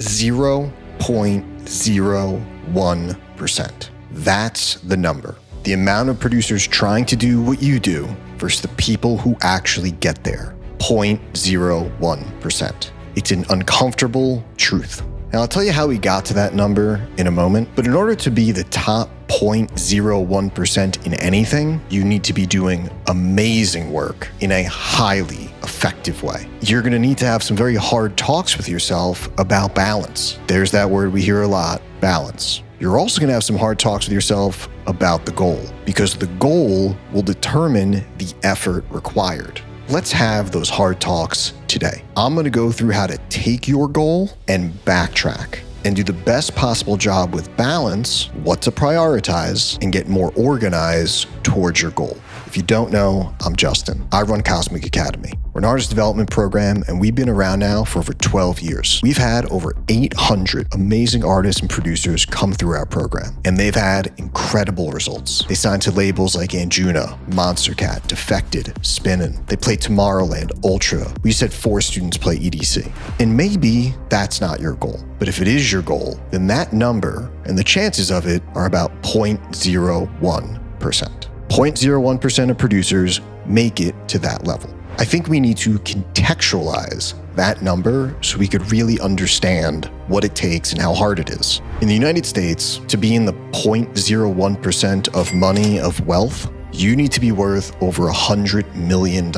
0.01%. That's the number. The amount of producers trying to do what you do versus the people who actually get there. 0.01%. It's an uncomfortable truth. Now, I'll tell you how we got to that number in a moment, but in order to be the top 0.01% in anything, you need to be doing amazing work in a highly effective way. You're going to need to have some very hard talks with yourself about balance. There's that word we hear a lot, balance. You're also going to have some hard talks with yourself about the goal, because the goal will determine the effort required. Let's have those hard talks today. I'm going to go through how to take your goal and backtrack and do the best possible job with balance, what to prioritize, and get more organized towards your goal. If you don't know, I'm Justin. I run Cosmic Academy. We're an artist development program, and we've been around now for over 12 years. We've had over 800 amazing artists and producers come through our program, and they've had incredible results. They signed to labels like Anjuna, Monstercat, Defected, Spinnin. They play Tomorrowland, Ultra. We just had 4 students play EDC. And maybe that's not your goal. But if it is your goal, then that number and the chances of it are about 0.01%. 0.01% of producers make it to that level. I think we need to contextualize that number so we could really understand what it takes and how hard it is. In the United States, to be in the 0.01% of money, of wealth, you need to be worth over $100 million.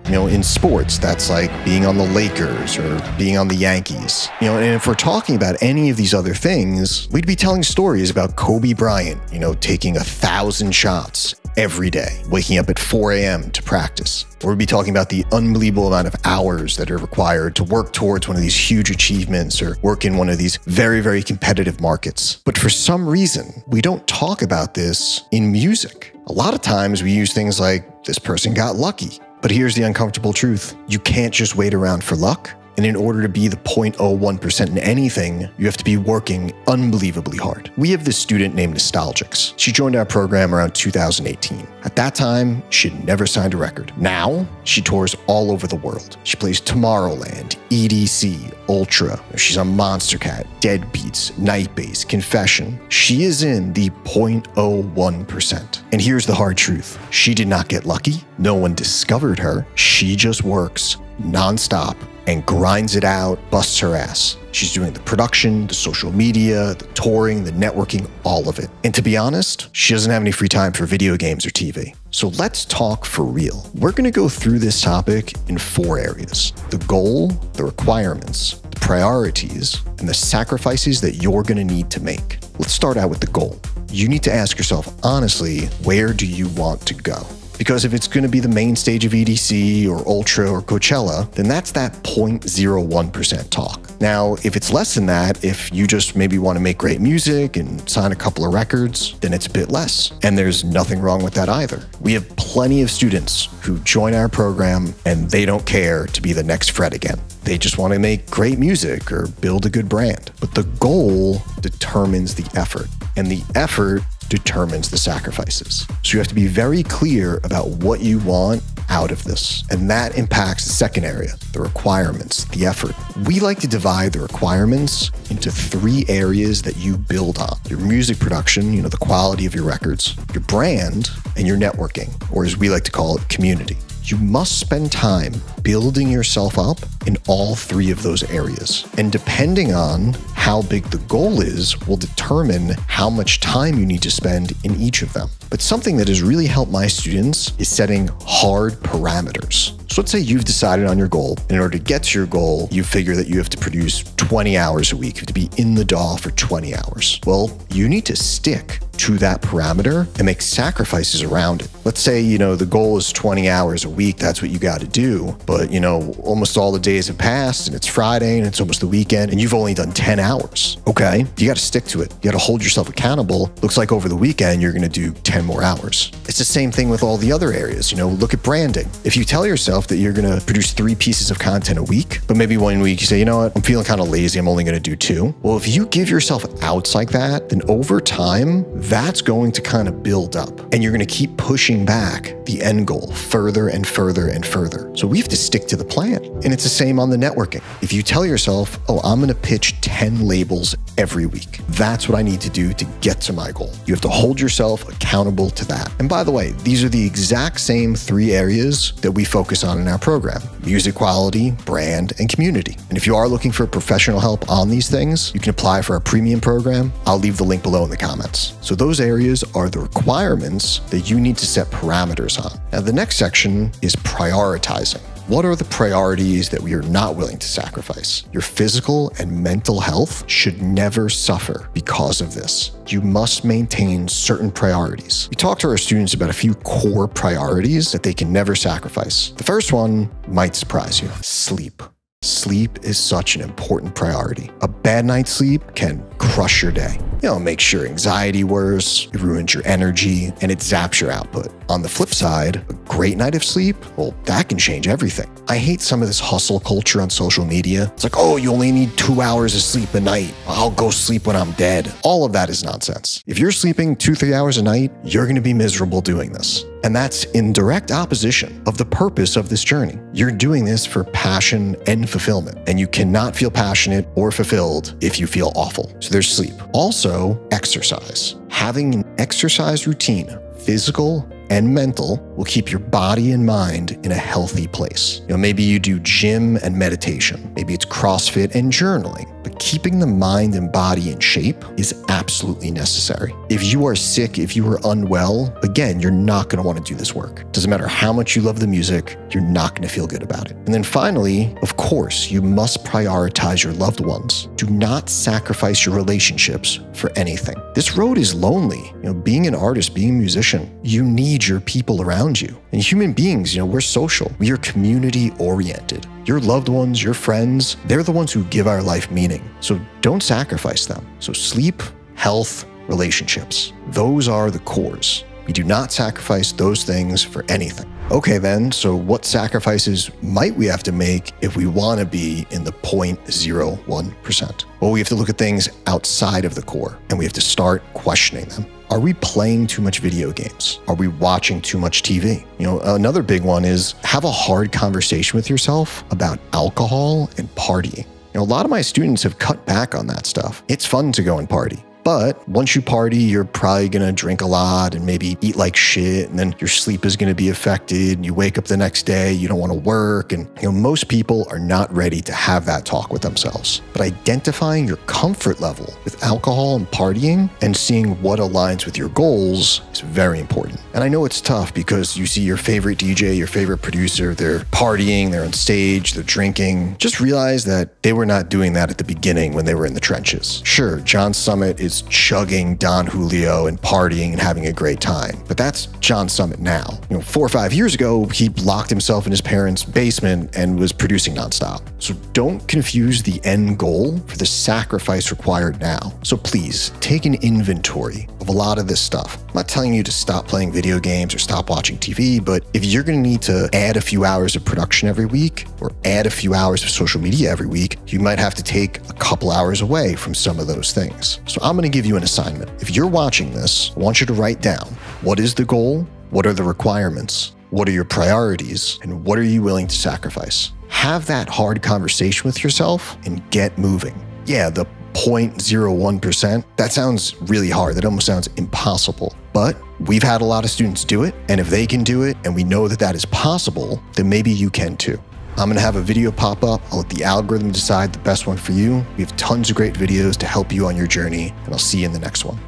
You know, in sports, that's like being on the Lakers or being on the Yankees. You know, and if we're talking about any of these other things, we'd be telling stories about Kobe Bryant, you know, taking 1,000 shots every day, waking up at 4 a.m. to practice. Or we'd be talking about the unbelievable amount of hours that are required to work towards one of these huge achievements or work in one of these very, very competitive markets. But for some reason, we don't talk about this in music. A lot of times we use things like, this person got lucky. But here's the uncomfortable truth. You can't just wait around for luck. And in order to be the 0.01% in anything, you have to be working unbelievably hard. We have this student named Nostalgics. She joined our program around 2018. At that time, she had never signed a record. Now, she tours all over the world. She plays Tomorrowland, EDC, Ultra. She's on Monstercat, Deadbeats, Nightbase, Confession. She is in the 0.01%. And here's the hard truth. She did not get lucky. No one discovered her. She just works nonstop and grinds it out, busts her ass. She's doing the production, the social media, the touring, the networking, all of it. And to be honest, she doesn't have any free time for video games or TV. So let's talk for real. We're going to go through this topic in 4 areas: the goal, the requirements, the priorities, and the sacrifices that you're going to need to make. Let's start out with the goal. You need to ask yourself, honestly, where do you want to go? Because if it's going to be the main stage of EDC or Ultra or Coachella, then that's that 0.01% talk. Now, if it's less than that, if you just maybe want to make great music and sign a couple of records, then it's a bit less. And there's nothing wrong with that either. We have plenty of students who join our program and they don't care to be the next Fred again. They just want to make great music or build a good brand. But the goal determines the effort, and the effort determines the sacrifices. So you have to be very clear about what you want out of this. And that impacts the second area, the requirements, the effort. We like to divide the requirements into 3 areas that you build on: your music production, you know, the quality of your records, your brand, and your networking, or as we like to call it, community. You must spend time building yourself up in all 3 of those areas. And depending on how big the goal is will determine how much time you need to spend in each of them. But something that has really helped my students is setting hard parameters. So let's say you've decided on your goal. In order to get to your goal, you figure that you have to produce 20 hours a week. You have to be in the DAW for 20 hours. Well, you need to stick to that parameter and make sacrifices around it. Let's say, you know, the goal is 20 hours a week. That's what you got to do. But, you know, almost all the days have passed and it's Friday and it's almost the weekend and you've only done 10 hours. Okay, you got to stick to it. You got to hold yourself accountable. Looks like over the weekend, you're going to do 10 more hours. It's the same thing with all the other areas. You know, look at branding. If you tell yourself that you're going to produce 3 pieces of content a week, but maybe one week you say, you know what, I'm feeling kind of lazy. I'm only going to do 2. Well, if you give yourself outs like that, then over time, that's going to kind of build up. And you're going to keep pushing back the end goal further and further and further. So we have to stick to the plan. And it's the same on the networking. If you tell yourself, oh, I'm going to pitch 10 labels every week, that's what I need to do to get to my goal. You have to hold yourself accountable to that. And by the way, these are the exact same 3 areas that we focus on in our program: music quality, brand, and community. And if you are looking for professional help on these things, you can apply for our premium program. I'll leave the link below in the comments. So those areas are the requirements that you need to set parameters on. Now, the next section is prioritizing. What are the priorities that we are not willing to sacrifice? Your physical and mental health should never suffer because of this. You must maintain certain priorities. We talk to our students about a few core priorities that they can never sacrifice. The first one might surprise you: sleep. Sleep is such an important priority. A bad night's sleep can crush your day. It makes your anxiety worse, it ruins your energy, and it zaps your output. On the flip side, a great night of sleep, well, that can change everything. I hate some of this hustle culture on social media. It's like, oh, you only need 2 hours of sleep a night. I'll go sleep when I'm dead. All of that is nonsense. If you're sleeping 2-3 hours a night, you're going to be miserable doing this. And that's in direct opposition of the purpose of this journey. You're doing this for passion and fulfillment, and you cannot feel passionate or fulfilled if you feel awful. So there's sleep. Also, exercise. Having an exercise routine, physical and mental, will keep your body and mind in a healthy place. Maybe you do gym and meditation. Maybe it's CrossFit and journaling. But keeping the mind and body in shape is absolutely necessary. If you are sick, if you are unwell, again, you're not going to want to do this work. Doesn't matter how much you love the music, you're not going to feel good about it. And then finally, of course, you must prioritize your loved ones. Do not sacrifice your relationships for anything. This road is lonely. Being an artist, being a musician, you need your people around you. And human beings, we're social. We are community oriented. Your loved ones, your friends, they're the ones who give our life meaning. So don't sacrifice them. So sleep, health, relationships, those are the cores. We do not sacrifice those things for anything. Okay then, so what sacrifices might we have to make if we want to be in the 0.01%? Well, we have to look at things outside of the core, and we have to start questioning them. Are we playing too much video games? Are we watching too much TV? Another big one is have a hard conversation with yourself about alcohol and partying. A lot of my students have cut back on that stuff. It's fun to go and party. But once you party, you're probably going to drink a lot and maybe eat like shit, and then your sleep is going to be affected, and you wake up the next day, you don't want to work, and most people are not ready to have that talk with themselves. But identifying your comfort level with alcohol and partying and seeing what aligns with your goals is very important. And I know it's tough because you see your favorite DJ, your favorite producer, they're partying, they're on stage, they're drinking. Just realize that they were not doing that at the beginning when they were in the trenches. Sure, John Summit is chugging Don Julio and partying and having a great time. But that's John Summit now. 4 or 5 years ago, he locked himself in his parents' basement and was producing nonstop. So don't confuse the end goal for the sacrifice required now. So please take an inventory of a lot of this stuff. I'm not telling you to stop playing video games or stop watching TV, but if you're going to need to add a few hours of production every week or add a few hours of social media every week, you might have to take a couple hours away from some of those things. So I'm going to give you an assignment. If you're watching this, I want you to write down, what is the goal? What are the requirements? What are your priorities? And what are you willing to sacrifice? Have that hard conversation with yourself and get moving. Yeah, the 0.01%, that sounds really hard. That almost sounds impossible. But we've had a lot of students do it. And if they can do it, and we know that that is possible, then maybe you can too. I'm going to have a video pop up. I'll let the algorithm decide the best one for you. We have tons of great videos to help you on your journey, and I'll see you in the next one.